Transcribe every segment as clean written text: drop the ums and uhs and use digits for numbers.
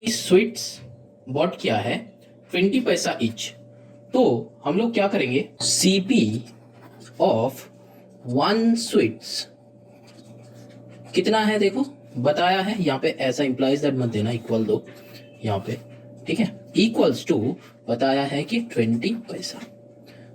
Sweets bot किया है 20 पैसा ईच। तो हम लोग क्या करेंगे, सीपी ऑफ 1 स्वीट्स कितना है देखो बताया है यहाँ पे, ऐसा इंप्लाइज दैट मत देना, इक्वल दो यहाँ पे, ठीक है, इक्वल्स टू बताया है कि 20 पैसा।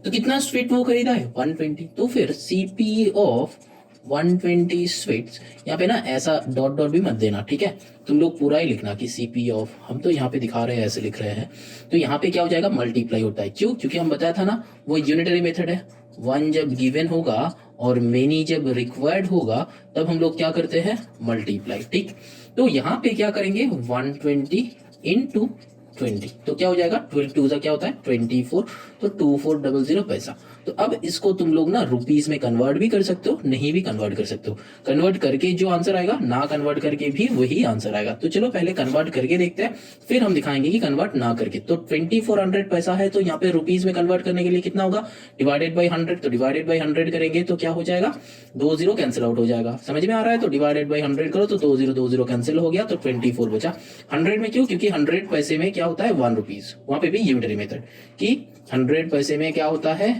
तो कितना स्वीट वो खरीदा है 120, तो फिर सीपी ऑफ 120 स्वीट्स, यहाँ पे ना ऐसा डॉट डॉट भी मत देना, ठीक है, तुम लोग पूरा ही लिखना कि सीपी ऑफ, हम तो यहाँ पे दिखा रहे हैं ऐसे लिख रहे हैं, तो यहाँ पे क्या हो जाएगा मल्टीप्लाई होता है, क्यों, क्योंकि हम बताया था ना वो यूनिटरी मेथड है, 1 जब गिवन होगा और मेनी जब रिक्वायर्ड होगा तब हम लोग क्या करते हैं मल्टीप्लाई, ठीक। तो यहाँ पे क्या करेंगे 120 इंटू 20, तो क्या हो जाएगा 12 का क्या होता है 24, तो 2400 पैसा। तो अब इसको तुम लोग ना रुपीस में कन्वर्ट भी कर सकते हो, नहीं भी कन्वर्ट कर सकते हो, कन्वर्ट करके जो आंसर आएगा, ना कन्वर्ट करके भी वही आंसर आएगा। तो चलो पहले कन्वर्ट करके देखते हैं, फिर हम दिखाएंगे कि कन्वर्ट ना करके। तो 2400 पैसा है, तो यहाँ पे रुपीस में कन्वर्ट करने के लिए कितना होगा, डिवाइडेड बाई 100, तो डिवाइडेड बाई 100 करेंगे तो क्या हो जाएगा 2 0 कैंसिल आउट हो जाएगा, समझ में आ रहा है। तो डिवाइडेड बाई 100 करो तो 2 0 कैंसिल हो गया, तो 24 बचा। 100 में क्यों, क्योंकि 100 पैसे में क्या होता है 1 रुपीज, वहां पे भी यूनिटरी मेथड कि 100 पैसे में क्या होता है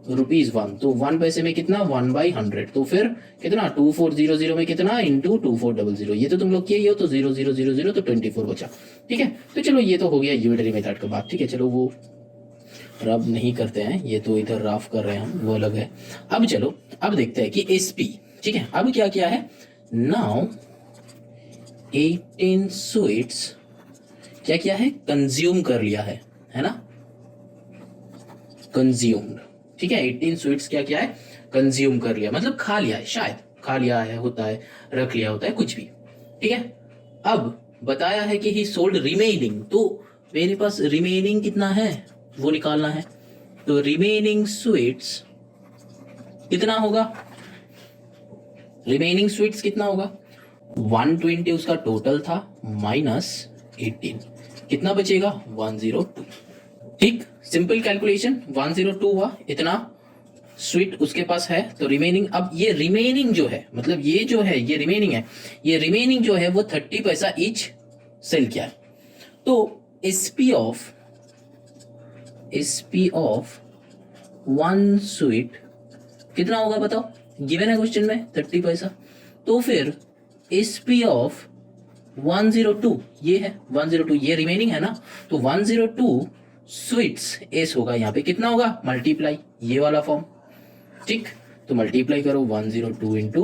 ₹1, तो 1 पैसे में कितना 1/100, तो फिर कितना 2400 में कितना इंटू 2400, ये तो तुम लोग किए हो, तो 0000 तो 24 बचा, ठीक है। तो चलो ये तो हो गया यूनिटरी मेथड का बात, ठीक है, चलो वो रब नहीं करते हैं, ये तो इधर राफ कर रहे हैं हम, वो अलग है। अब चलो अब देखते हैं कि एसपी, ठीक है, अब क्या किया है, नाउ 18 स्वीट्स क्या किया है कंज्यूम कर लिया है ना, कंज्यूम्ड, ठीक है, 18 स्वीट्स क्या किया है कंज्यूम कर लिया, मतलब खा लिया है, शायद खा लिया है, होता है रख लिया होता है, कुछ भी, ठीक है। अब बताया है कि ही सोल्ड रिमेनिंग, तो मेरे पास रिमेनिंग कितना है वो निकालना है, तो रिमेनिंग स्वीट्स कितना होगा, रिमेनिंग स्वीट्स कितना होगा 120 उसका टोटल था माइनस 18, कितना बचेगा 102, ठीक, सिंपल कैलकुलेशन 102 हुआ, इतना स्वीट उसके पास है, तो रिमेनिंग, अब ये रिमेनिंग जो है, मतलब ये जो है ये रिमेनिंग है, ये रिमेनिंग जो है वो 30 पैसा ईच सेल किया है। तो एसपी ऑफ 1 स्वीट कितना होगा बताओ, गिवन है क्वेश्चन में 30 पैसा, तो फिर एसपी ऑफ 102 ये है 102, ये रिमेनिंग है ना, तो 102 स्वीट्स एस होगा, यहाँ पे कितना होगा मल्टीप्लाई, ये वाला फॉर्म, ठीक, तो मल्टीप्लाई करो 102 इंटू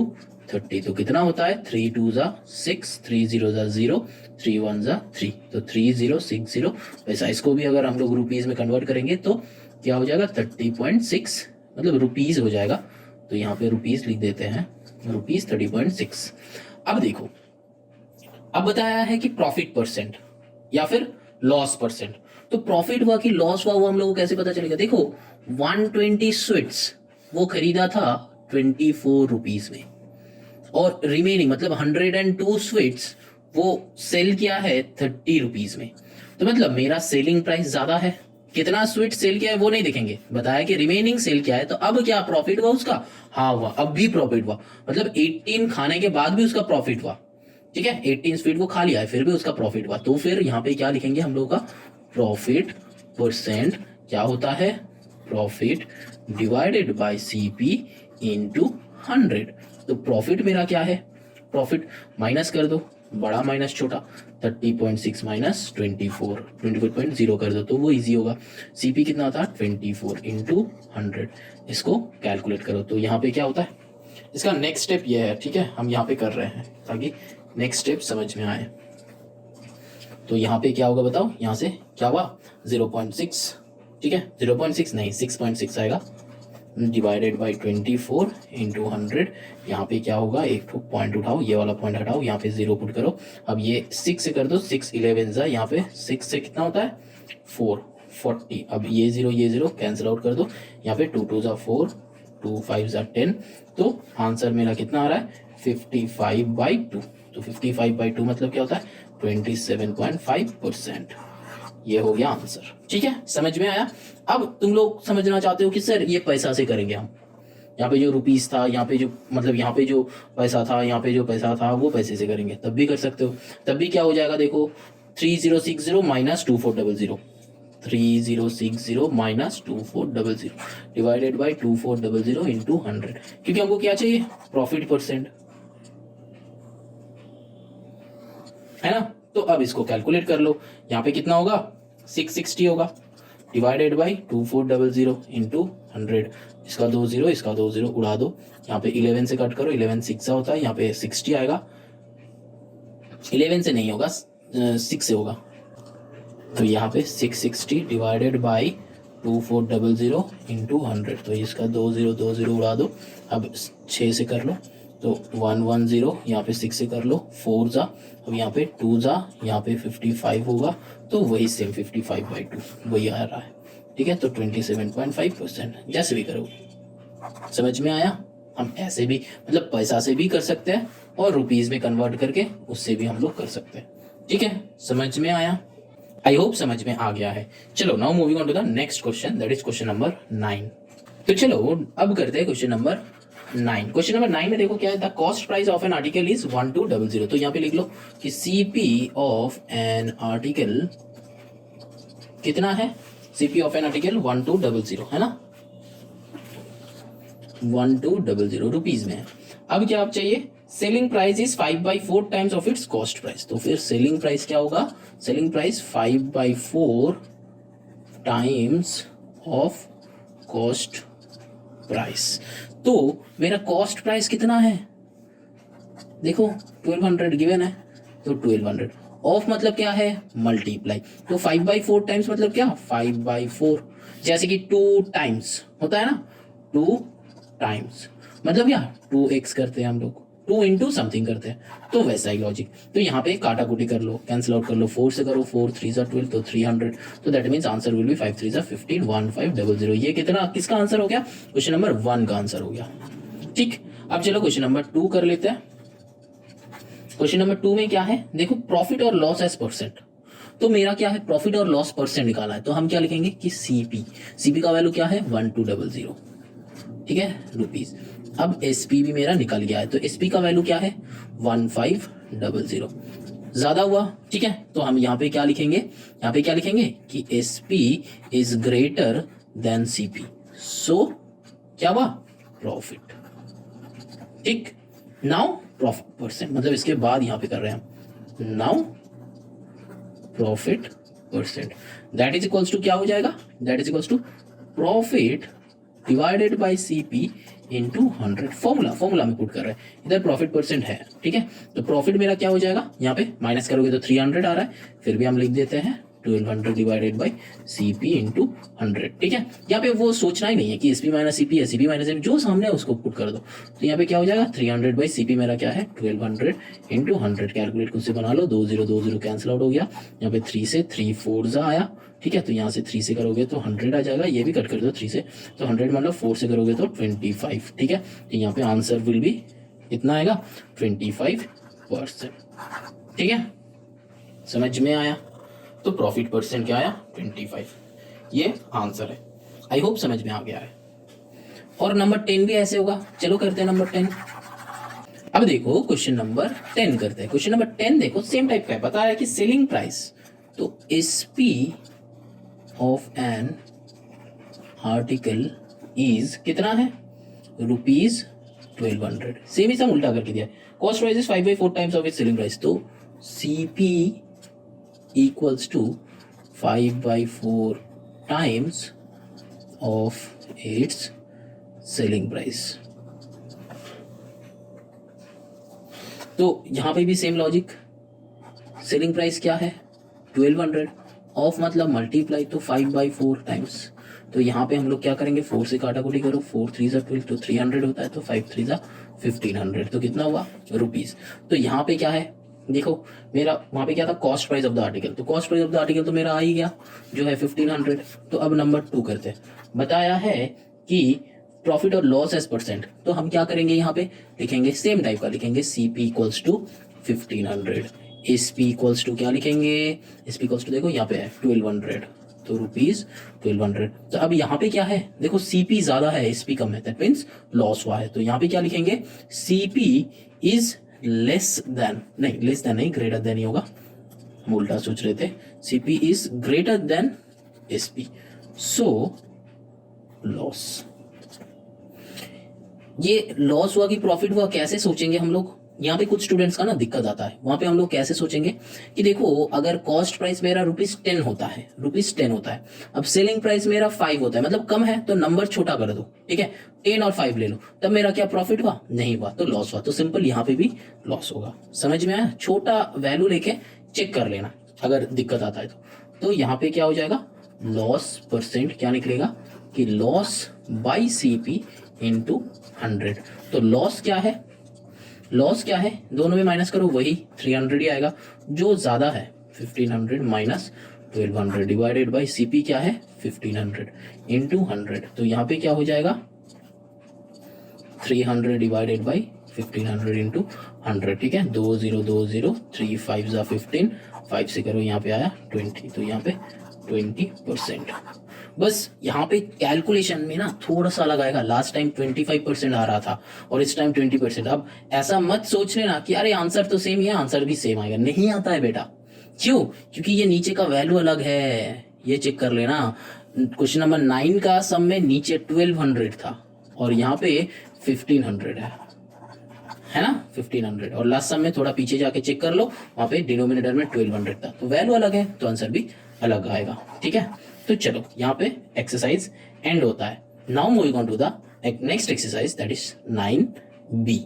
30, तो कितना होता है 3 2 जा 6, 3 0 जा 0, 3 1 जा 3, तो 3060 पैसा। इसको भी अगर हम लोग रुपीज में कन्वर्ट करेंगे तो क्या हो जाएगा 30.6, मतलब रुपीज हो जाएगा, तो यहाँ पे रुपीज लिख देते हैं, रुपीज 30.6। अब देखो, अब बताया है कि प्रॉफिट परसेंट या फिर लॉस परसेंट, तो प्रॉफिट हुआ कि लॉस हुआ वो हम लोग को कैसे पता चलेगा, देखो 120 स्वीट्स वो खरीदा था 24 रुपीज में, और रिमेनिंग मतलब 102 स्वीट्स वो सेल किया है 30 रुपीज में, तो मतलब मेरा सेलिंग प्राइस ज्यादा है, कितना स्वीट सेल किया है वो नहीं देखेंगे, बताया कि रिमेनिंग सेल किया है, तो अब क्या प्रॉफिट हुआ उसका, हाँ हुआ, अब भी प्रॉफिट हुआ, मतलब 18 खाने के बाद भी उसका प्रॉफिट हुआ, ठीक है, 18 स्वीट वो खा लिया है फिर भी उसका प्रॉफिट हुआ, तो फिर यहाँ पे क्या लिखेंगे हम लोग का प्रॉफिट परसेंट क्या होता है, profit divided by CP into 100, तो प्रॉफिट मेरा क्या है, प्रॉफिट माइनस कर दो, बड़ा माइनस छोटा, 30.6 माइनस 24.0 कर दो तो वो इजी होगा, सीपी कितना था 24 इंटू 100, इसको कैलकुलेट करो, तो यहाँ पे क्या होता है, इसका नेक्स्ट स्टेप ये है, ठीक है, हम यहाँ पे कर रहे हैं ताकि नेक्स्ट स्टेप समझ में आए। तो यहाँ पे क्या होगा बताओ, यहाँ से क्या हुआ 0.6, ठीक है, 0.6 नहीं 6.6 आएगा, डिवाइडेड बाई 24 इंटू 100। यहाँ पे क्या होगा, एक तो पॉइंट उठाओ, ये वाला पॉइंट हटाओ, यहाँ पे 0 पुट करो। अब ये 6 से कर दो, 6 11 जा, यहाँ पे 6 से कितना होता है 4 40। अब ये 0 कैंसिल आउट कर दो, यहाँ पे 2 2 जा 4, 2 5 जा 10। तो आंसर मेरा कितना आ रहा है 55/2। तो 55/2 मतलब क्या होता है 27.5%। ये हो गया आंसर। ठीक है, समझ में आया। अब तुम लोग समझना चाहते हो कि सर ये पैसा से करेंगे हम, यहाँ पे जो रुपीस था, यहाँ पे जो मतलब यहाँ पे जो पैसा था, यहाँ पे जो पैसा था वो पैसे से करेंगे, तब भी कर सकते हो। तब भी क्या हो जाएगा देखो, 3060 minus 2400, 3060 minus 2400 divided by 2400 into 100, क्योंकि हमको क्या चाहिए प्रॉफिट परसेंट, है ना। तो अब इसको कैलकुलेट कर लो, यहाँ पे कितना होगा 660 होगा, डिवाइडेड बाई 2400 इंटू 100। इसका 2 0, इसका 2 0 उड़ा दो, यहाँ पे 11 से कट करो, 11 6 होता है, यहाँ पे 60 आएगा। 11 से नहीं होगा, 6 से होगा। तो यहाँ पे 660 डिवाइडेड बाई 2400 इंटू 100। तो इसका 2 0 उड़ा दो, अब 6 से कर लो तो 110, यहाँ पे 6 से कर लो 4 जा, अब यहाँ पे 2 जा, यहाँ पे 55 होगा। तो वही सेम 55/2 वही आ रहा है। ठीक है, तो 27.5%। जैसे भी करो, समझ में आया। हम ऐसे भी मतलब पैसा से भी कर सकते हैं और रुपीज में कन्वर्ट करके उससे भी हम लोग कर सकते हैं। ठीक है, समझ में आया। आई होप समझ में आ गया है। चलो now moving on to the next question, that is question number 9। तो चलो अब करते हैं क्वेश्चन नंबर 9। क्वेश्चन नंबर 9 में देखो क्या है, the cost price of an article is 1200। तो यहाँ पे लिख लो कि सीपी ऑफ एन आर्टिकल कितना है, सीपी ऑफ एन आर्टिकल 1200 है ना, 1200 रुपीज में है। अब क्या आप चाहिए, selling price is 5/4 times of its cost price. तो फिर सेलिंग प्राइस क्या होगा, selling price 5/4 times of cost price. तो मेरा कॉस्ट प्राइस कितना है, देखो 1200 गिवन है, तो 1200 ऑफ मतलब क्या है मल्टीप्लाई। तो 5/4 टाइम्स मतलब क्या 5/4, जैसे कि 2 टाइम्स होता है ना, 2 टाइम्स मतलब क्या 2x करते हैं हम लोग, 2 इंटू समथिंग करते हैं, तो वैसा ही लॉजिक। तो यहाँ पे काटा कुटी कर लो, कैंसिल आउट कर लो, 4 से करो, 4 3 जा 12, तो 300। तो that means answer will be 5 3 जा 15 1500। ये कितना किसका आंसर हो गया, क्वेश्चन नंबर 1 का आंसर हो गया। ठीक, अब चलो क्वेश्चन नंबर 2 कर लेते हैं। क्वेश्चन नंबर 2 में क्या है, देखो प्रॉफिट और लॉस एज परसेंट। तो मेरा क्या है, प्रॉफिट और लॉस परसेंट निकाला है, तो हम क्या लिखेंगे कि सीपी का वैल्यू क्या है 1200, ठीक है रुपीज। अब एसपी भी मेरा निकल गया है, तो एसपी का वैल्यू क्या है 1500, ज्यादा हुआ। ठीक है, तो हम यहाँ पे क्या लिखेंगे, यहाँ पे क्या लिखेंगे कि SP is greater than CP, so क्या हुआ प्रॉफिट। ठीक, नाउ प्रॉफिट परसेंट मतलब इसके बाद यहाँ पे कर रहे हैं हम, now profit percent that is equals to क्या हो जाएगा, that is equals to profit divided by CP into 100। Formula में पुट कर रहे हैं, इधर प्रॉफिट परसेंट है। ठीक है, तो प्रॉफिट मेरा क्या हो जाएगा, यहाँ पे माइनस करोगे तो 300 आ रहा है, फिर भी हम लिख देते हैं 1200 डिवाइडेड बाई सीपी इंटू 100। ठीक है, यहाँ पे वो सोचना ही नहीं है कि एसपी माइनस सीपी है, सीपी माइनस जो सामने है उसको पुट कर दो। तो यहाँ पे क्या हो जाएगा 300 बाई सीपी मेरा क्या है 1200 इंटू 100। कैलकुलेट खुद से बना लो, 2 0 कैंसिल आउट हो गया, यहाँ पे 3 से 3 4 आया। ठीक है, तो यहाँ से 3 से करोगे तो 100 आ जाएगा, ये भी कट कर दो 3 से, तो 100 मतलब 4 से करोगे तो 25। ठीक है, तो यहाँ पे आंसर विल भी कितना आएगा 25%। ठीक है, समझ में आया। तो प्रॉफिट परसेंट क्या आया 25, ये आंसर है। आई होप समझ में आ गया है। और नंबर 10 भी ऐसे होगा। चलो करते हैं नंबर 10। अब देखो क्वेश्चन नंबर 10 करते हैं। क्वेश्चन नंबर 10 देखो सेम टाइप का है, बता रहा है कि सेलिंग प्राइस, तो SP of an article is कितना है रुपीज 1200। सेम ही सब उल्टा करके दिया है। Cost price is 5/4 times of its selling price, तो CP equals to 5/4 times of its selling price। तो यहां पे भी सेम लॉजिक, सेलिंग प्राइस क्या है 1200, ऑफ मतलब मल्टीप्लाई, तो 5/4 टाइम्स, तो यहाँ पे हम लोग क्या करेंगे, 4 से काटाकुटी करो, 4 3 जा 12 तो 300 होता है, तो 5 3 जा 1500, तो कितना हुआ रुपीज। तो यहाँ पे क्या है देखो, मेरा वहां पे क्या था, cost price of the article, तो cost price of the article तो मेरा आ ही गया जो है 1500। तो अब नंबर 2 करते हैं, बताया है कि प्रॉफिट और लॉस एज परसेंट, तो हम क्या करेंगे यहाँ पे लिखेंगे सेम टाइप का, लिखेंगे CP equals to 1500, SP equals to क्या लिखेंगे, एसपी इक्वल्स टू देखो यहाँ पे है 1200, तो रुपीज 1200। तो अब यहाँ पे क्या है देखो, सीपी ज्यादा है एसपी कम है, दैट मीन्स लॉस हुआ है। तो यहाँ पे क्या लिखेंगे, सीपी इज लेस देन, नहीं लेस देन नहीं, ग्रेटर देन ही होगा, हम उल्टा सोच रहे थे, CP is greater then SP, so loss. ये लॉस हुआ कि प्रॉफिट हुआ, कैसे सोचेंगे हम लोग, यहाँ पे कुछ स्टूडेंट्स का ना दिक्कत आता है, वहां पे हम लोग कैसे सोचेंगे कि देखो अगर कॉस्ट प्राइस मेरा ₹10 होता है, ₹10 होता है, अब सेलिंग प्राइस मेरा 5 होता है, मतलब कम है, तो नंबर छोटा कर दो, ठीक है, 10 और 5 ले लो, तब मेरा क्या प्रॉफिट हुआ, नहीं हुआ, तो लॉस हुआ। तो सिंपल यहाँ पे भी लॉस होगा, समझ में आया, छोटा वैल्यू लेके चेक कर लेना अगर दिक्कत आता है तो यहाँ पे क्या हो जाएगा, लॉस परसेंट क्या निकलेगा कि लॉस बाई सीपी इंटू 100। तो लॉस क्या है, लॉस क्या है, दोनों में माइनस करो, वही 300 ही आएगा, जो ज्यादा है 1500 माइनस 1200 डिवाइडेड बाई सीपी क्या है 1500 इंटू 100। तो यहाँ पे क्या हो जाएगा 300 डिवाइडेड बाई 1500 इंटू 100, ठीक है, 2020 3 5 जा 15, 5 से करो यहाँ पे आया 20, तो यहाँ पे 20%। बस यहाँ पे कैलकुलेशन में ना थोड़ा सा लगाएगा, लास्ट टाइम 25% आ रहा था और इस टाइम 20%। अब ऐसा मत सोच लेना कि अरे आंसर तो सेम ही है, आंसर भी सेम आएगा, नहीं आता है बेटा। क्यों, क्योंकि ये नीचे का वैल्यू अलग है, ये चेक कर लेना। क्वेश्चन नंबर 9 का सम में नीचे 1200 था और यहाँ पे 1500 है ना, 1500, और लास्ट सम में थोड़ा पीछे जाके चेक कर लो, वहां पे डिनोमिनेटर में 1200 था, तो वैल्यू अलग है तो आंसर भी अलग आएगा, ठीक है। तो चलो यहाँ पे एक्सरसाइज एंड होता है। Now moving on to the next exercise, that is 9B।